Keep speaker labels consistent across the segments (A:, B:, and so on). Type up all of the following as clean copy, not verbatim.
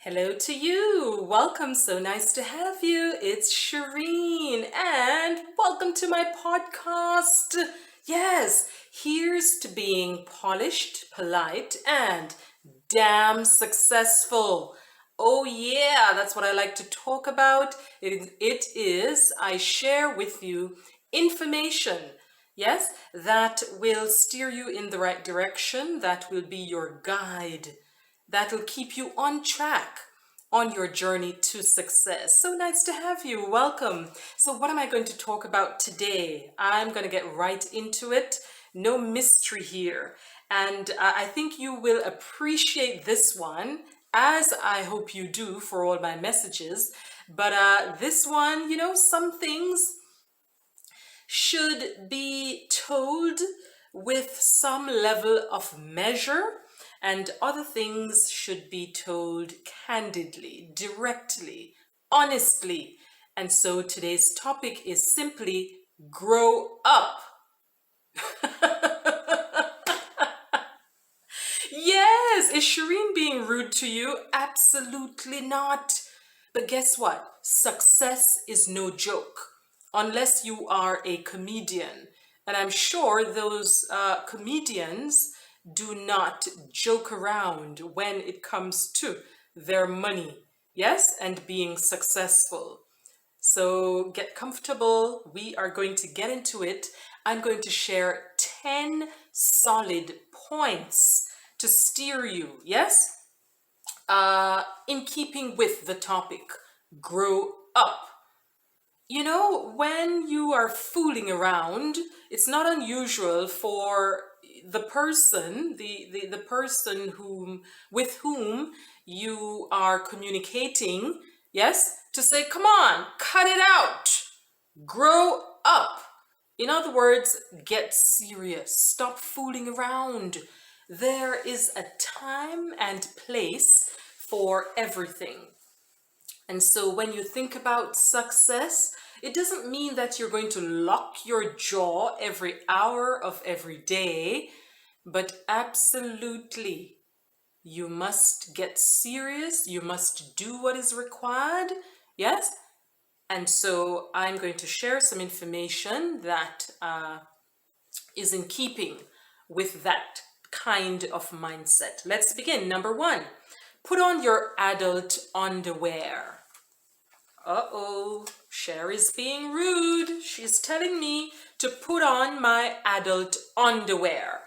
A: Hello to you. Welcome. So nice to have you. It's Shereen, and welcome to my podcast. Yes, here's to being polished, polite, and damn successful. Oh, yeah, that's what I like to talk about. I share with you information, yes, that will steer you in the right direction, that will be your guide, that will keep you on track on your journey to success. So nice to have you. Welcome. So, what am I going to talk about today? I'm going to get right into it. No mystery here. And I think you will appreciate this one, as I hope you do for all my messages. But this one, some things should be told with some level of measure, and other things should be told candidly, directly, honestly. And so today's topic is simply grow up. Yes, is Shireen being rude to you? Absolutely not. But guess what? Success is no joke unless you are a comedian. And I'm sure those comedians do not joke around when it comes to their money, yes, and being successful. So get comfortable. We are going to get into it. I'm going to share 10 solid points to steer you, yes, in keeping with the topic, grow up. When you are fooling around, it's not unusual for the person with whom you are communicating, yes, to say, come on, cut it out, grow up. In other words, get serious, stop fooling around. There is a time and place for everything. And so when you think about success, it doesn't mean that you're going to lock your jaw every hour of every day, but absolutely, you must get serious. You must do what is required. Yes? And so I'm going to share some information that is in keeping with that kind of mindset. Let's begin. Number one, put on your adult underwear. Uh-oh, Sherry's being rude. She's telling me to put on my adult underwear.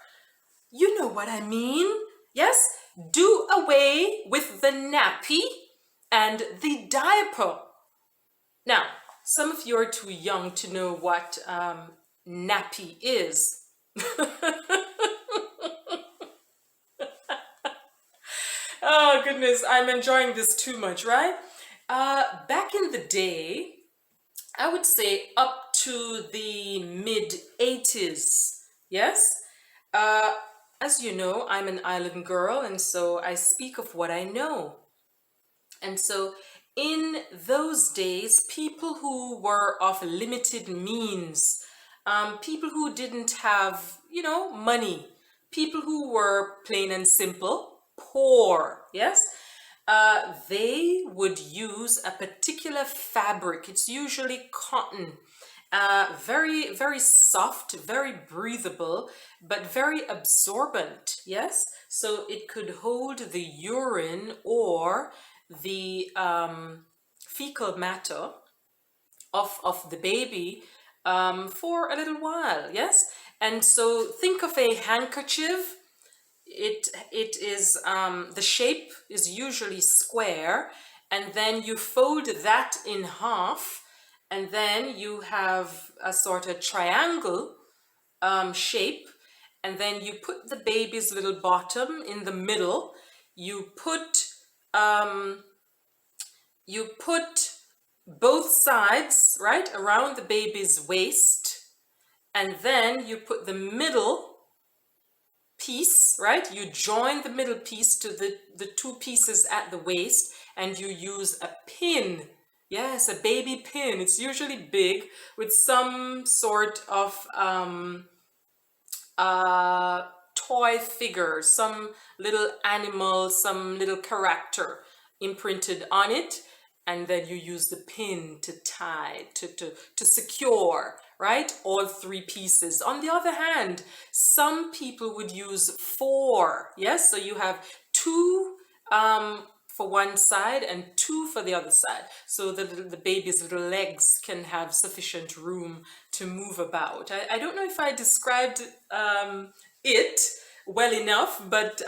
A: You know what I mean? Yes? Do away with the nappy and the diaper. Now, some of you are too young to know what nappy is. Oh, goodness, I'm enjoying this too much, right? Back in the day, I would say up to the mid 80s, yes? Uh, as you know, I'm an island girl, and so I speak of what I know. And so in those days, people who were of limited means, people who didn't have, money, people who were plain and simple, poor, yes, they would use a particular fabric. It's usually cotton, very, very soft, very breathable, but very absorbent, yes? So it could hold the urine or the fecal matter of the baby for a little while, yes? And so think of a handkerchief. It is the shape is usually square, and then you fold that in half, and then you have a sort of triangle shape, and then you put the baby's little bottom in the middle. You put um, you put both sides right around the baby's waist, and then you put the middle piece, right? You join the middle piece to the two pieces at the waist, and you use a pin. Yes, a baby pin. It's usually big with some sort of toy figure, some little animal, some little character imprinted on it, and then you use the pin to tie, to secure, right? All three pieces. On the other hand, some people would use four, yes? So you have two for one side and two for the other side, so that the baby's little legs can have sufficient room to move about. I don't know if I described it well enough, but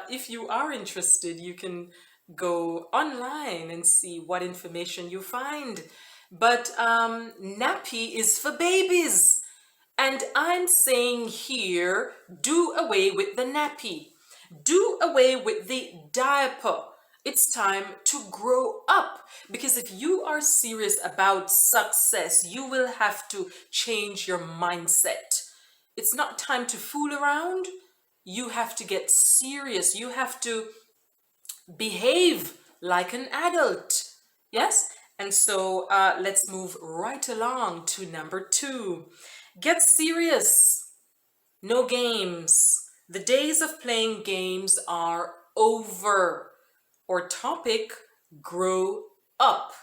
A: if you are interested, you can go online and see what information you find. But nappy is for babies. And I'm saying here, do away with the nappy. Do away with the diaper. It's time to grow up, because if you are serious about success, you will have to change your mindset. It's not time to fool around. You have to get serious. You have to behave like an adult. Yes? And so let's move right along to number 2. Get serious. No games. The days of playing games are over. Or topic, grow up.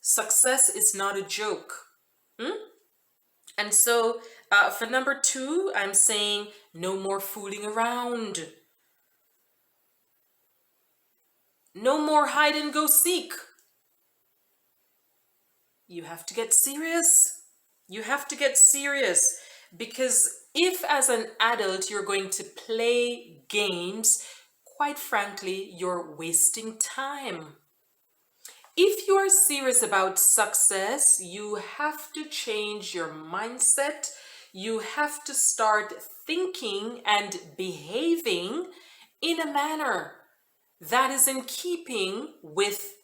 A: Success is not a joke. And so for number 2, I'm saying no more fooling around. No more hide and go seek. You have to get serious. You have to get serious, because if as an adult you're going to play games, quite frankly, you're wasting time. If you are serious about success, you have to change your mindset. You have to start thinking and behaving in a manner that is in keeping with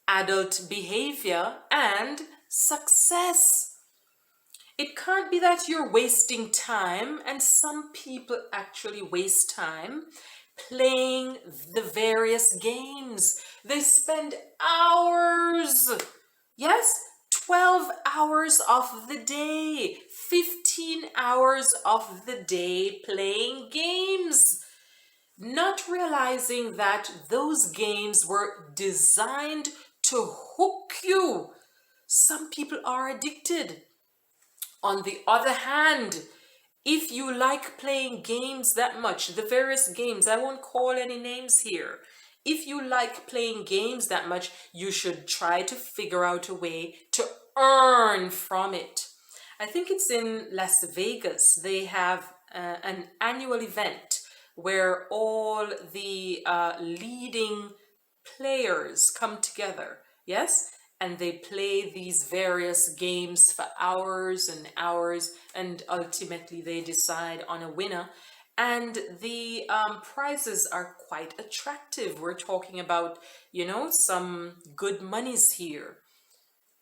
A: adult behavior and success. It can't be that you're wasting time, and some people actually waste time playing the various games. They spend hours, yes, 12 hours of the day, 15 hours of the day playing games, not realizing that those games were designed to hook you. Some people are addicted. On the other hand, if you like playing games that much, the various games, I won't call any names here. If you like playing games that much, you should try to figure out a way to earn from it. I think it's in Las Vegas. They have an annual event where all the leading players come together, yes? And they play these various games for hours and hours, and ultimately they decide on a winner. And the prizes are quite attractive. We're talking about, some good monies here.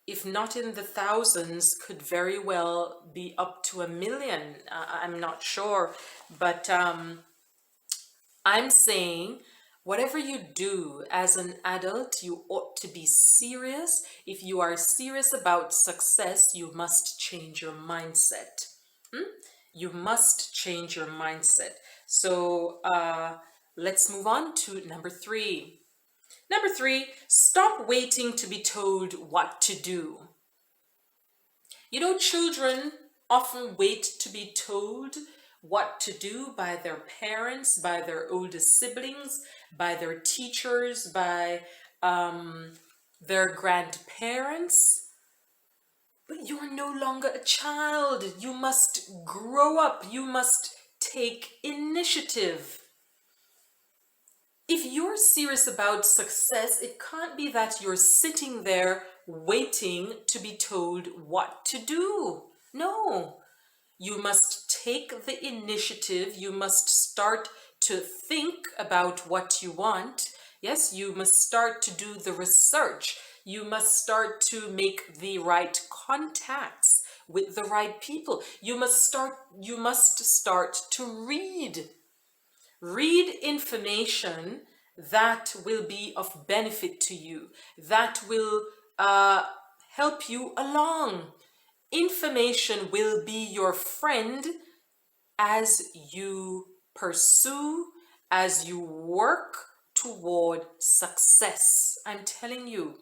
A: If not in the thousands, could very well be up to 1 million. I'm not sure, but I'm saying whatever you do as an adult, you ought to be serious. If you are serious about success, you must change your mindset. You must change your mindset. So let's move on to number 3. Number 3, stop waiting to be told what to do. Children often wait to be told what to do by their parents, by their older siblings, by their teachers, by their grandparents. But you're no longer a child. You must grow up. You must take initiative. If you're serious about success, it can't be that you're sitting there waiting to be told what to do. No. You must take the initiative. You must start to think about what you want. Yes, you must start to do the research. You must start to make the right contacts with the right people. You must start to read. Read information that will be of benefit to you, that will help you along. Information will be your friend as you pursue, as you work toward success. I'm telling you,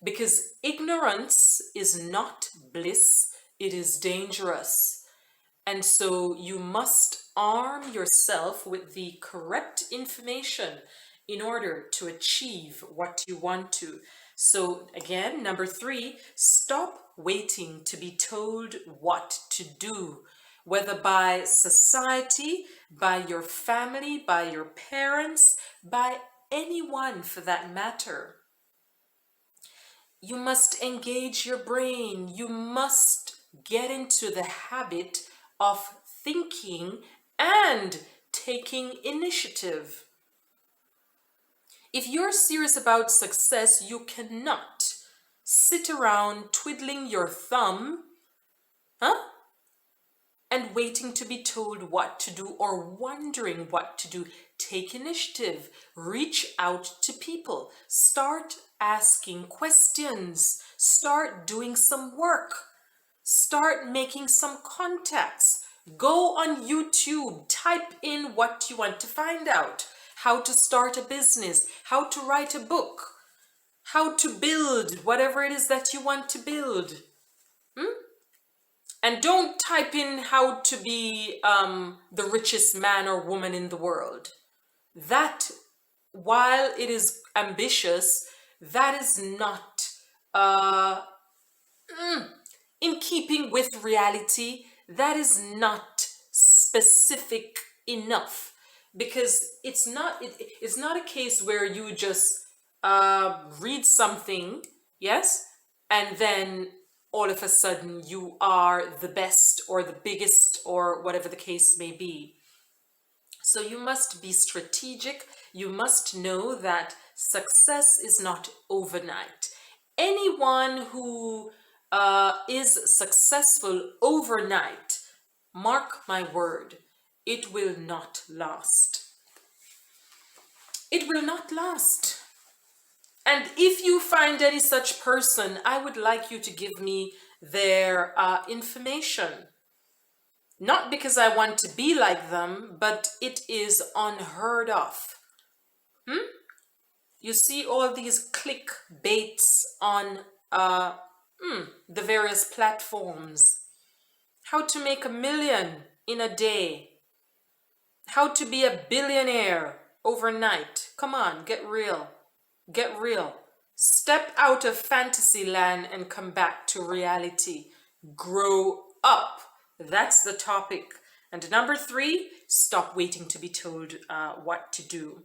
A: because ignorance is not bliss, it is dangerous. And so you must arm yourself with the correct information in order to achieve what you want to. So again, number 3, stop waiting to be told what to do, whether by society, by your family, by your parents, by anyone for that matter. You must engage your brain. You must get into the habit of thinking and taking initiative. If you're serious about success, you cannot sit around twiddling your thumb, huh? And waiting to be told what to do or wondering what to do. Take initiative. Reach out to people. Start asking questions. Start doing some work. Start making some contacts. Go on YouTube. Type in what you want to find out. How to start a business. How to write a book. How to build whatever it is that you want to build. And don't type in how to be the richest man or woman in the world. That, while it is ambitious, that is not in keeping with reality. That is not specific enough, because it's not a case where you just read something, yes, and then all of a sudden you are the best or the biggest or whatever the case may be. So you must be strategic. You must know that success is not overnight. Anyone who is successful overnight, mark my word, it will not last. It will not last. And if you find any such person, I would like you to give me their information. Not because I want to be like them, but it is unheard of. You see all these clickbaits on the various platforms. How to make $1 million in a day. How to be a billionaire overnight. Come on, get real. Get real. Step out of fantasy land and come back to reality. Grow up. That's the topic. And number 3, stop waiting to be told what to do.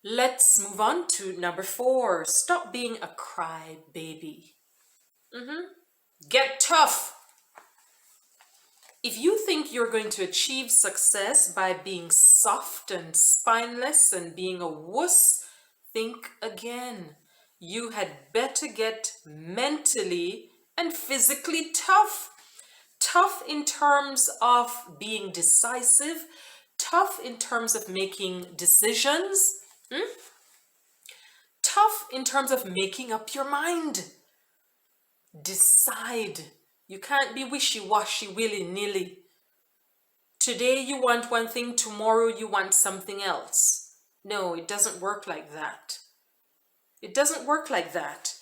A: Let's move on to number 4. Stop being a crybaby. Get tough. If you think you're going to achieve success by being soft and spineless and being a wuss, think again. You had better get mentally and physically tough. Tough in terms of being decisive, tough in terms of making decisions, tough in terms of making up your mind. Decide. You can't be wishy-washy, willy-nilly. Today you want one thing, tomorrow you want something else. No, it doesn't work like that. It doesn't work like that.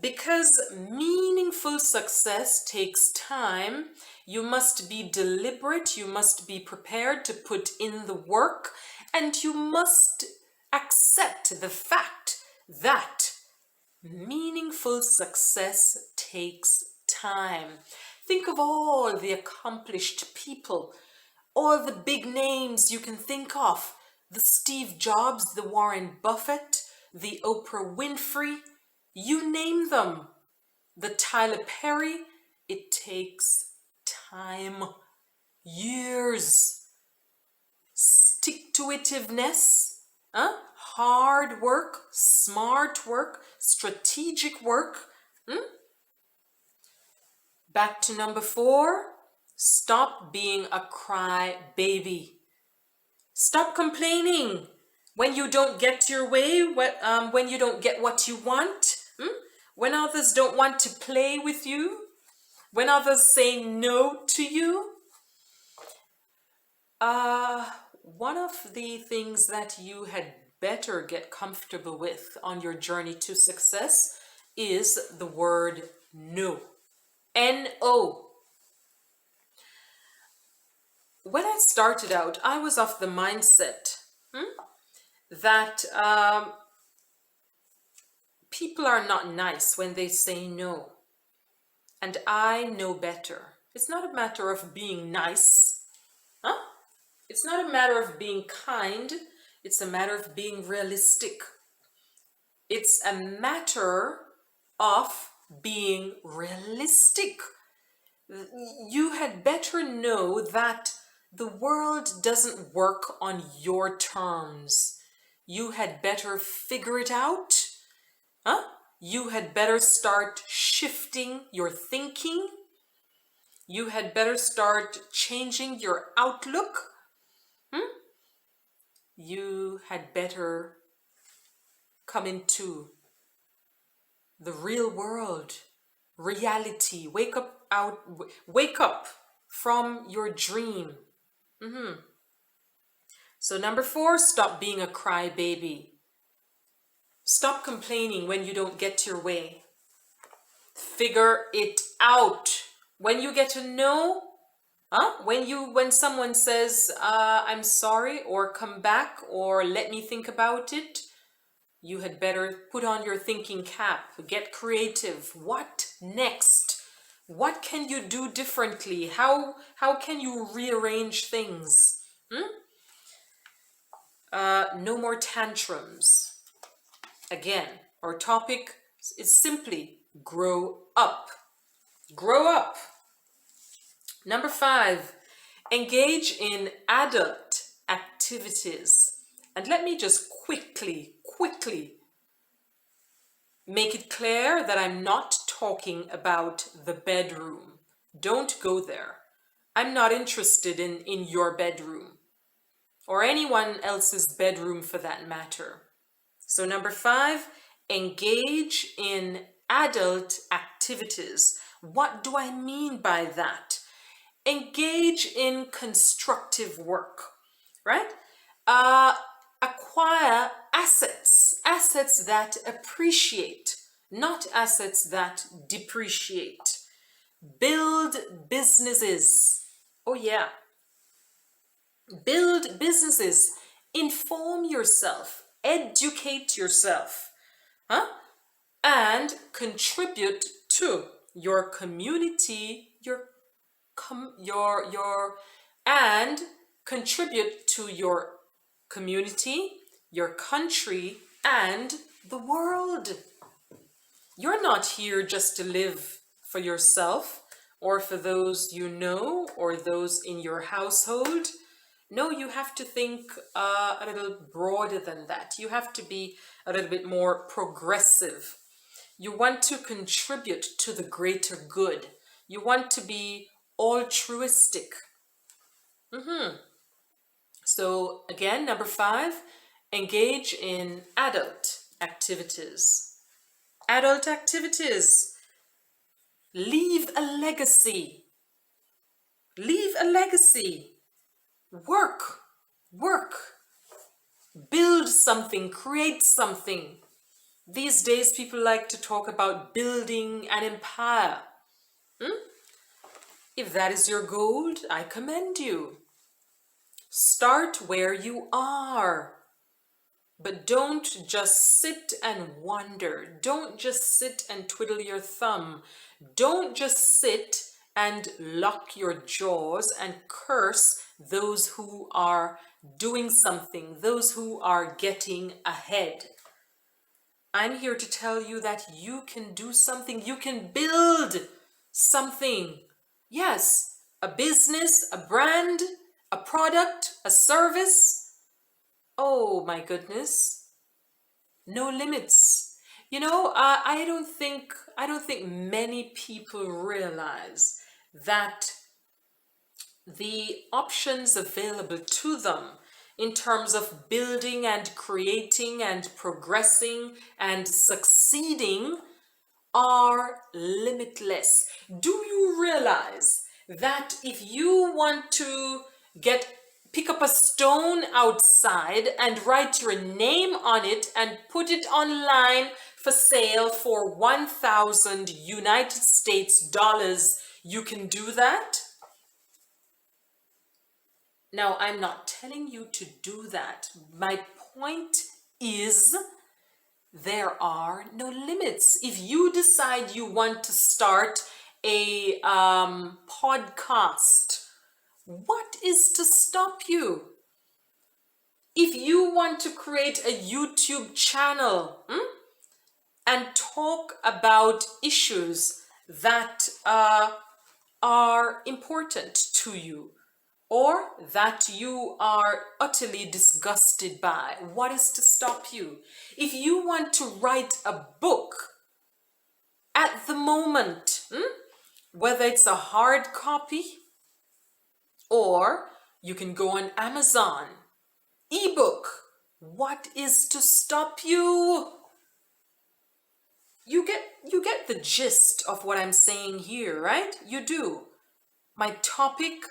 A: Because meaningful success takes time, you must be deliberate, you must be prepared to put in the work, and you must accept the fact that meaningful success takes time. Think of all the accomplished people, all the big names you can think of, the Steve Jobs, the Warren Buffett, the Oprah Winfrey, you name them, the Tyler Perry. It takes time, years, stick-to-itiveness, hard work, smart work, strategic work. Back to number 4, stop being a crybaby. Stop complaining when you don't get your way, when you don't get what you want, when others don't want to play with you, when others say no to you. One of the things that you had better get comfortable with on your journey to success is the word no. N-O. When I started out, I was of the mindset that people are not nice when they say no. And I know better. It's not a matter of being nice. Huh? It's not a matter of being kind. It's a matter of being realistic. It's a matter of being realistic. You had better know that the world doesn't work on your terms. You had better figure it out. Huh? You had better start shifting your thinking. You had better start changing your outlook. You had better come into the real world, reality. Wake up from your dream. So number 4, stop being a crybaby. Stop complaining when you don't get your way. Figure it out. When you get to know, when someone says, I'm sorry, or come back, or let me think about it, you had better put on your thinking cap, get creative. What next? What can you do differently? How can you rearrange things? No more tantrums. Again, our topic is simply grow up. Grow up. Number 5, engage in adult activities. And let me just quickly make it clear that I'm not talking about the bedroom. Don't go there. I'm not interested in your bedroom or anyone else's bedroom for that matter. So number 5, engage in adult activities. What do I mean by that? Engage in constructive work, right? Acquire assets that appreciate, not assets that depreciate. Build businesses. Oh yeah. Build businesses. Inform yourself. Educate yourself. And contribute to your community, and contribute to your community, your country, and the world. You're not here just to live for yourself or for those you know or those in your household. No, you have to think a little broader than that. You have to be a little bit more progressive. You want to contribute to the greater good. You want to be altruistic. So again, number 5, engage in adult activities. Adult activities. Leave a legacy. Leave a legacy. Work. Build something, create something. These days, people like to talk about building an empire. If that is your goal, I commend you. Start where you are. But don't just sit and wonder. Don't just sit and twiddle your thumb. Don't just sit and lock your jaws and curse those who are doing something, those who are getting ahead. I'm here to tell you that you can do something. You can build something. Yes, a business, a brand, a product, a service. Oh my goodness. No limits. You know, I don't think many people realize that the options available to them in terms of building and creating and progressing and succeeding are limitless. Do you realize that if you want to get pick up a stone outside and write your name on it and put it online for sale for 1,000 United States dollars, you can do that? Now, I'm not telling you to do that. My point is there are no limits. If you decide you want to start a podcast, what is to stop you? If you want to create a YouTube channel and talk about issues that are important to you or that you are utterly disgusted by, what is to stop you? If you want to write a book at the moment, whether it's a hard copy or you can go on Amazon, ebook, what is to stop you? You get the gist of what I'm saying here, right? You do. My topic,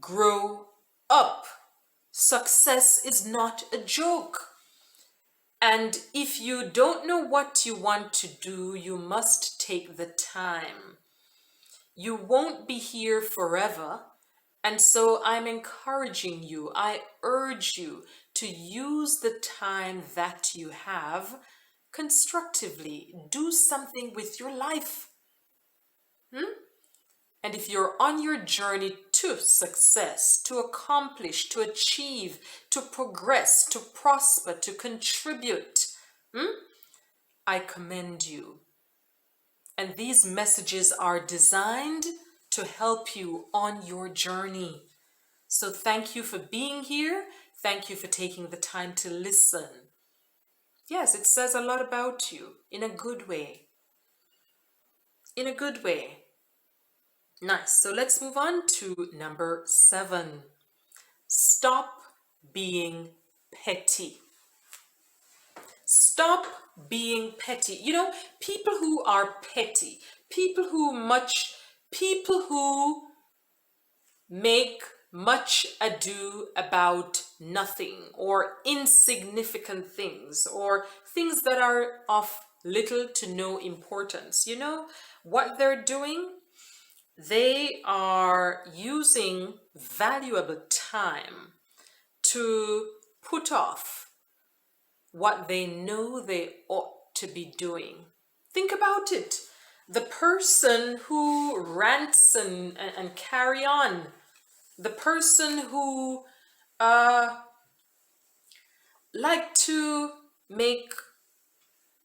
A: grow up. Success is not a joke. And if you don't know what you want to do, you must take the time. You won't be here forever. And so I'm encouraging you, I urge you to use the time that you have constructively. Do something with your life. And if you're on your journey to success, to accomplish, to achieve, to progress, to prosper, to contribute, I commend you. And these messages are designed to help you on your journey. So thank you for being here. Thank you for taking the time to listen. Yes, it says a lot about you in a good way. In a good way. Nice. So let's move on to number 7. Stop being petty. Stop being petty. You know, people who are petty, people who make much ado about nothing or insignificant things or things that are of little to no importance. You know what they're doing? They are using valuable time to put off what they know they ought to be doing. Think about it. The person who rants and carry on, the person who like to make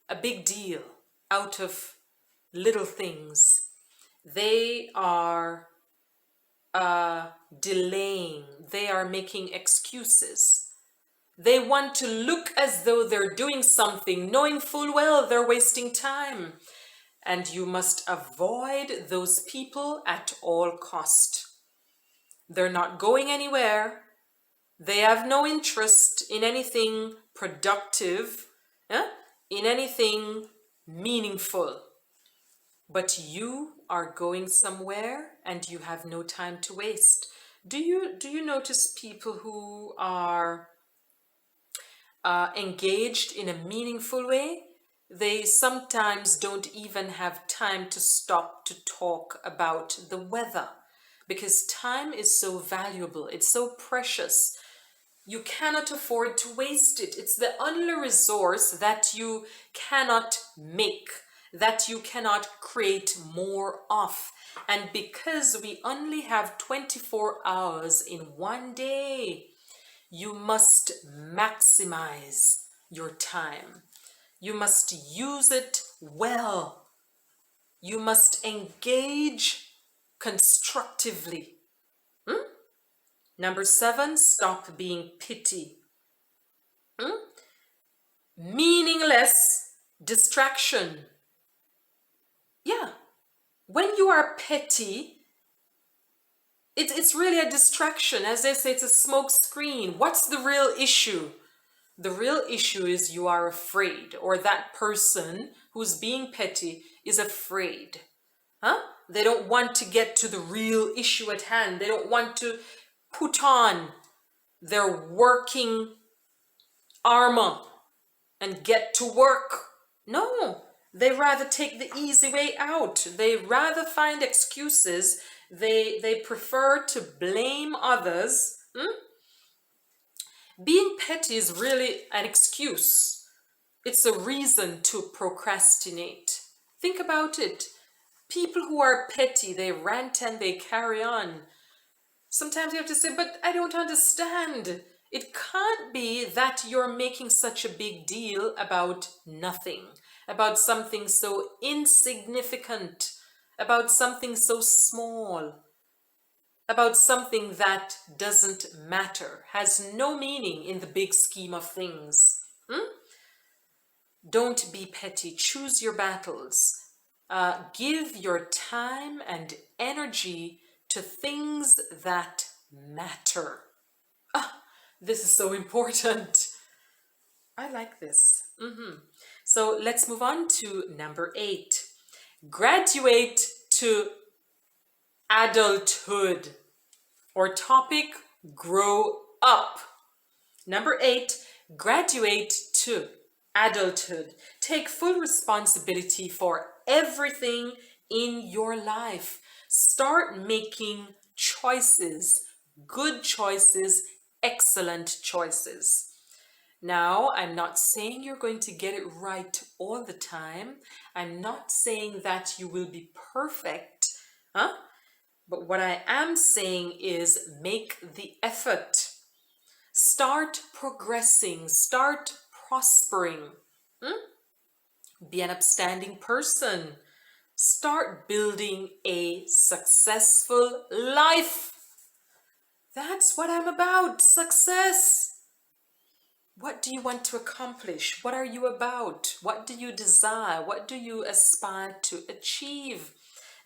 A: a big deal out of little things, they are delaying, they are making excuses. They want to look as though they're doing something, knowing full well they're wasting time. And you must avoid those people at all cost. They're not going anywhere. They have no interest in anything productive, in anything meaningful. But you are going somewhere and you have no time to waste. Do you notice people who are engaged in a meaningful way? They sometimes don't even have time to stop to talk about the weather because time is so valuable. It's so precious. You cannot afford to waste it. It's the only resource that you cannot make, that you cannot create more of. And because we only have 24 hours in one day, you must maximize your time. You must use it well. You must engage constructively. Number 7, stop being petty. Meaningless distraction. Yeah, when you are petty, it's really a distraction. As they say, it's a smoke screen. What's the real issue? The real issue is you are afraid, or that person who's being petty is afraid. They don't want to get to the real issue at hand. They don't want to put on their working armor and get to work. No, they rather take the easy way out. They rather find excuses. They prefer to blame others. Being petty is really an excuse. It's a reason to procrastinate. Think about it. People who are petty, they rant and they carry on. Sometimes you have to say, but I don't understand. It can't be that you're making such a big deal about nothing, about something so insignificant, about something so small, about something that doesn't matter, has no meaning in the big scheme of things. Don't be petty. Choose your battles. Give your time and energy to things that matter. This is so important. I like this. So let's move on to number 8. Graduate to adulthood, or topic, grow up. Number 8, graduate to adulthood. Take full responsibility for everything in your life. Start making choices, good choices, excellent choices. Now, I'm not saying you're going to get it right all the time. I'm not saying that you will be perfect, huh? But what I am saying is make the effort. Start progressing, start prospering. Be an upstanding person. Start building a successful life. That's what I'm about, success. What do you want to accomplish? What are you about? What do you desire? What do you aspire to achieve?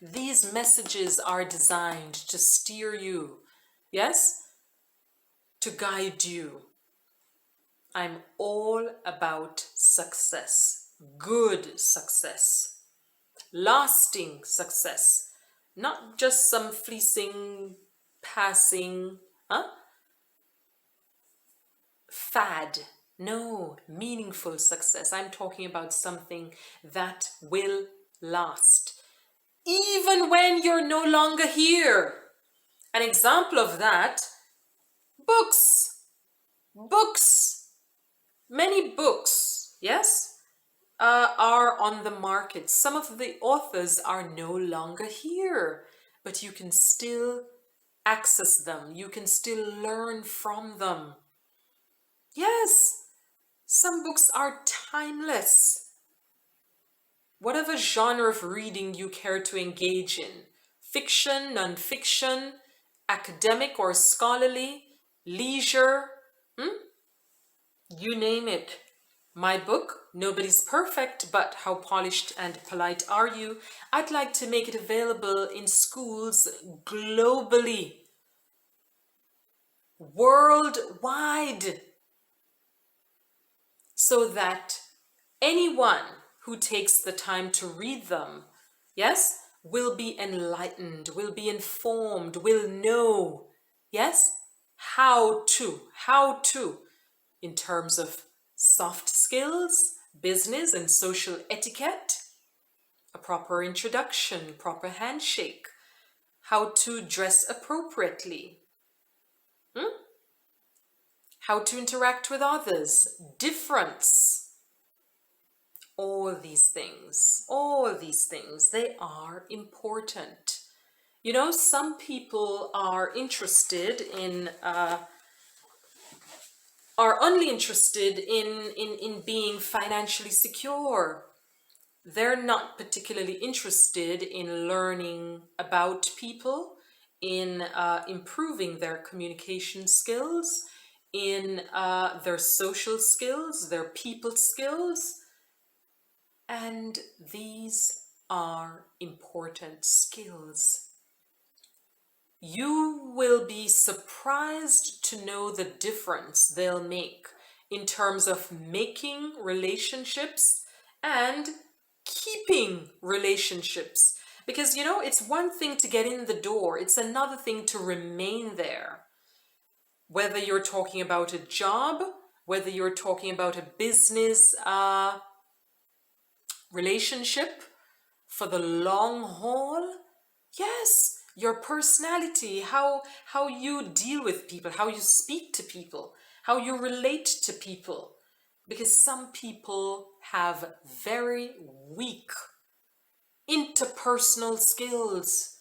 A: These messages are designed to steer you, yes? To guide you. I'm all about success, good success, lasting success, not just some fleeting, passing, fad. No, meaningful success. I'm talking about something that will last, even when you're no longer here. An example of that, books. Books. Many books, yes, are on the market. Some of the authors are no longer here, but you can still access them. You can still learn from them. Yes, some books are timeless. Whatever genre of reading you care to engage in, fiction, non-fiction, academic or scholarly, leisure, you name it. My book, Nobody's Perfect, but How Polished and Polite Are You? I'd like to make it available in schools globally, worldwide, so that anyone who takes the time to read them, yes, will be enlightened, will be informed, will know, yes, how to, in terms of soft skills, business and social etiquette, a proper introduction, proper handshake, how to dress appropriately, how to interact with others, difference, all these things, they are important. You know, some people are interested in are only interested in being financially secure. They're not particularly interested in learning about people, in improving their communication skills, in their social skills, their people skills. And these are important skills. You will be surprised to know the difference they'll make in terms of making relationships and keeping relationships. Because, you know, it's one thing to get in the door, it's another thing to remain there. whether you're talking about a job, whether you're talking about a business relationship for the long haul. Yes, your personality, how you deal with people, how you speak to people, how you relate to people. Because some people have very weak interpersonal skills.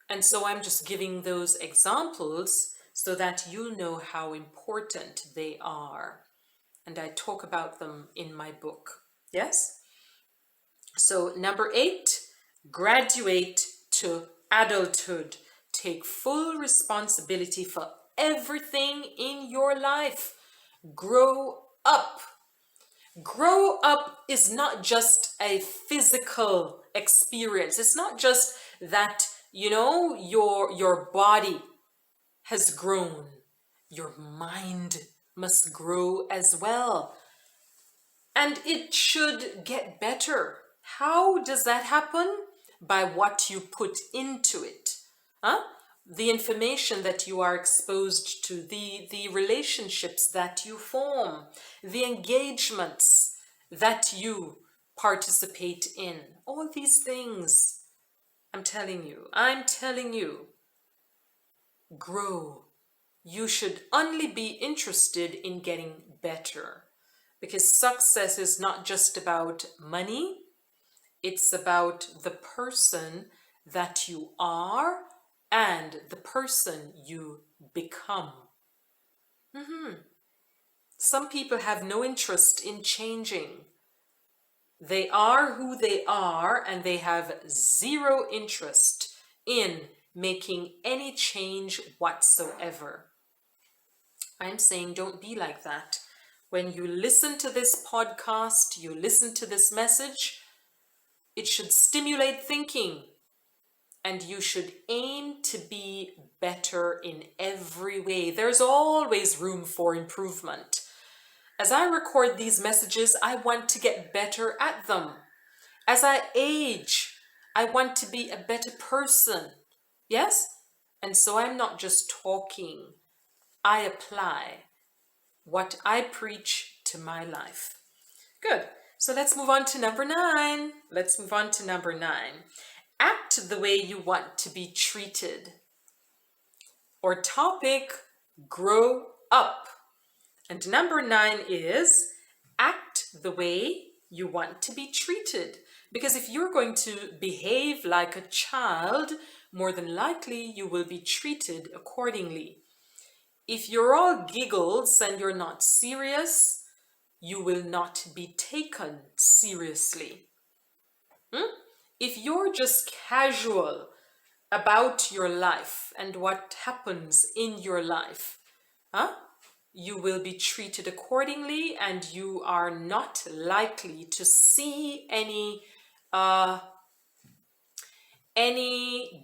A: And so I'm just giving those examples so that you'll know how important they are. And I talk about them in my book. Yes? So number 8, graduate to adulthood. Take full responsibility for everything in your life. Grow up. Grow up is not just a physical experience. It's not just that, your body has grown. Your mind must grow as well. And it should get better. How does that happen? By what you put into it. Huh? The information that you are exposed to, the relationships that you form, the engagements that you participate in. All these things, I'm telling you, grow. You should only be interested in getting better. Because success is not just about money, it's about the person that you are and the person you become. Some people have no interest in changing. They are who they are and they have zero interest in making any change whatsoever. I'm saying don't be like that. When you listen to this podcast, you listen to this message, it should stimulate thinking, and you should aim to be better in every way. There's always room for improvement. As I record these messages, I want to get better at them. As I age, I want to be a better person. Yes? And so I'm not just talking. I apply what I preach to my life. Good. So let's move on to number 9. Act the way you want to be treated. Or topic, grow up. And number 9 is act the way you want to be treated. Because if you're going to behave like a child, more than likely you will be treated accordingly. If you're all giggles and you're not serious, you will not be taken seriously. If you're just casual about your life and what happens in your life, you will be treated accordingly and you are not likely to see any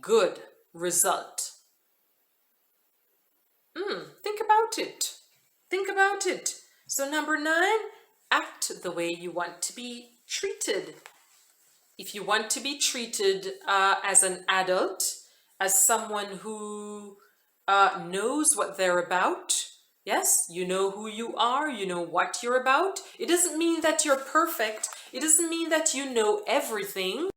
A: good result. Think about it. Think about it. So number 9, act the way you want to be treated. If you want to be treated as an adult, as someone who knows what they're about, yes, you know who you are, you know what you're about. It doesn't mean that you're perfect. It doesn't mean that you know everything.